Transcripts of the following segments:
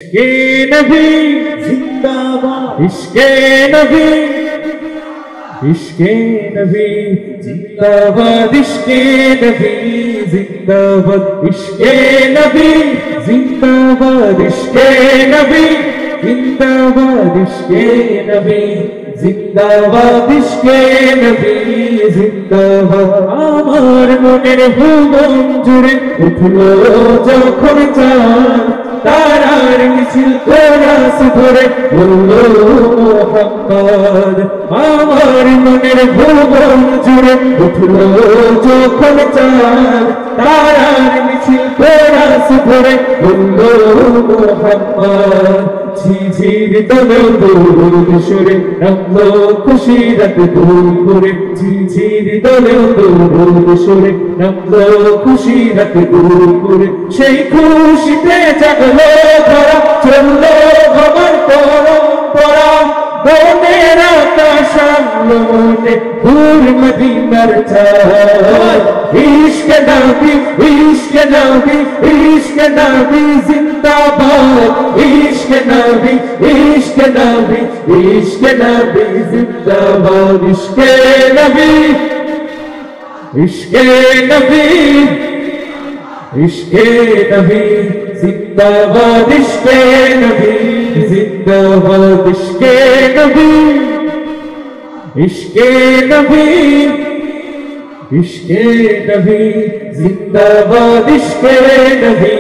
इश्क़े नबी जिंदाबाद, इश्क़े नबी, इश्क़े नबी जिंदाबाद, इश्क़े नबी जिंदाबाद, इश्क़े नबी जिंदाबाद, इश्क़े नबी जिंदाबाद, इश्क़े नबी जिंदाबाद, इश्क़े नबी जिंदाबाद। আমার মনের ভুবন জুড়ে উঠলো যখন চাঁদ, তারার মিছিল কোরাস ধরে বললো মোহাম্মদ। আমার মনের ভুবন জুড়ে উঠলো যখন চাঁদ, তারার মিছিল কোরাস ধরে বললো মোহাম্মদ। ঝিঝির তলে দোল সুরে নামলো খুশি রাত দোল করে, ঝিঝির তলে দোল সুরে নামলো খুশি রাত দোল করে। সেই খুশিতে জাগলো ধরা, চললো ভগবান পরম্পরা, বনের আকাশ আনলো মনে দূর মদিনার চাঁদ। ইশকে নবী, ইশকে নবী, ইশকে নবী জিন্দাবাদ, ইশকে নবী, ইশকে নবী, ইশকে নবী জিন্দাবাদ, ইশকে নবী, ইশকে নবী, ইশকে নবী জিন্দাবাদ, ইশকে নবী জিন্দাবাদ, ইশকে নবী, ইশকে নবী, ইশকে নবী জিন্দাবাদ, ইশকে নবী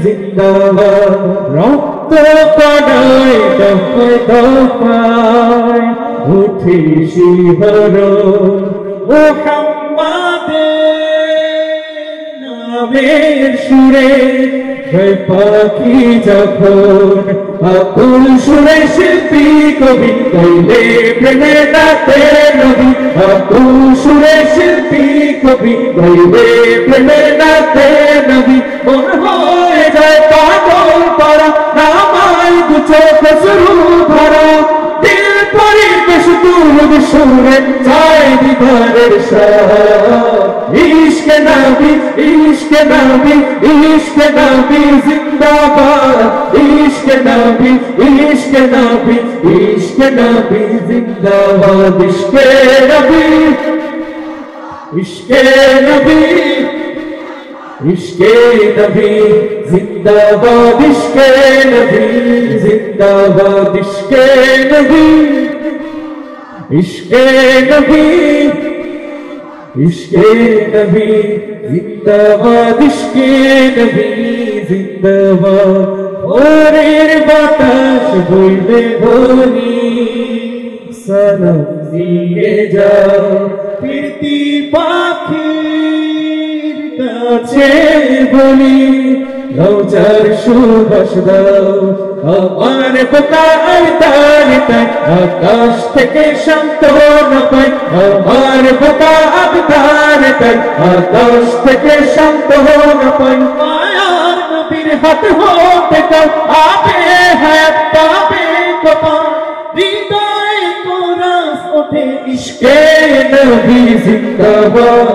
জিন্দাবাদ। রক্ত কণায় দফায় দফায় উঠে শিহরণ, মুহাম্মাদের নামের সুরে গায় পাখি যখন, আকুল সুরে শিল্পী কবি গাইলে প্রেমের গাতে নবী, আকুল সুরে শিল্পী কবি গাইলে প্রেমের গাতে নবী। মন হয়ে যায় পাগল পারা, নামায় দু চোখ শুরু ভরা, দিল পরিবেশ দুরুদ সুরে চায় দিদারের সাথ। ইশকে নবী, ইশকে নবী, ইশকে নবী জিন্দাবাদ, ইশকে নবী, ইশকে নবী, ইশকে নবী জিন্দাবাদ, ইশকে নবী, ইশকে নবী, ইশকে নবী জিন্দাবাদ, ইশকে নবী জিন্দাবাদ, ইশকে নবী, ইশকে নবী, ইশকে নবী জিন্দাবাদ, ইশকে নবী জিন্দাবাদ। ভোরের বাতাস বইবে বলি, সালাম দিয়ে যাও ফিরতি পাখির কাছে বলি, রওজার সুবাস দাও আমার বোকা আবদার তাই, আকাশ থেকে সান্ত্বনা পাই আমার বোকা আবদার তাই, আকাশ থেকে সান্ত্বনা পাই। মায়ার নবীর হাত হতে কাল আবে হায়াত পাবে কপাল, হৃদয় কোরাস ওঠে ইশকে নবী জিন্দাবাদ,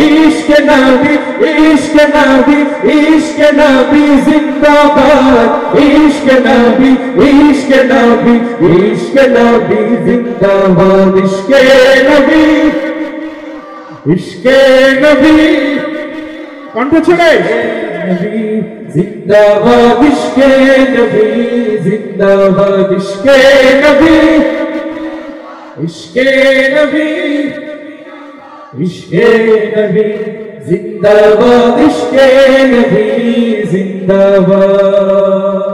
ইশকে নবী, ইশকে নবী, ইশকে নবী জিন্দাবাদ, ইশকে নবী, ইশকে নবী, ইশকে নবী জিন্দাবাদ, ইশকে নবী, ইশকে নবী কণ্ঠ ছেড়ে নবী জিন্দাবাদ, ইশকে নবী জিন্দাবাদ, ইশকে নবী, ইশকে নবী, ইশকে নবী জিন্দাবাদ, ইশকে নবী জিন্দাবাদ।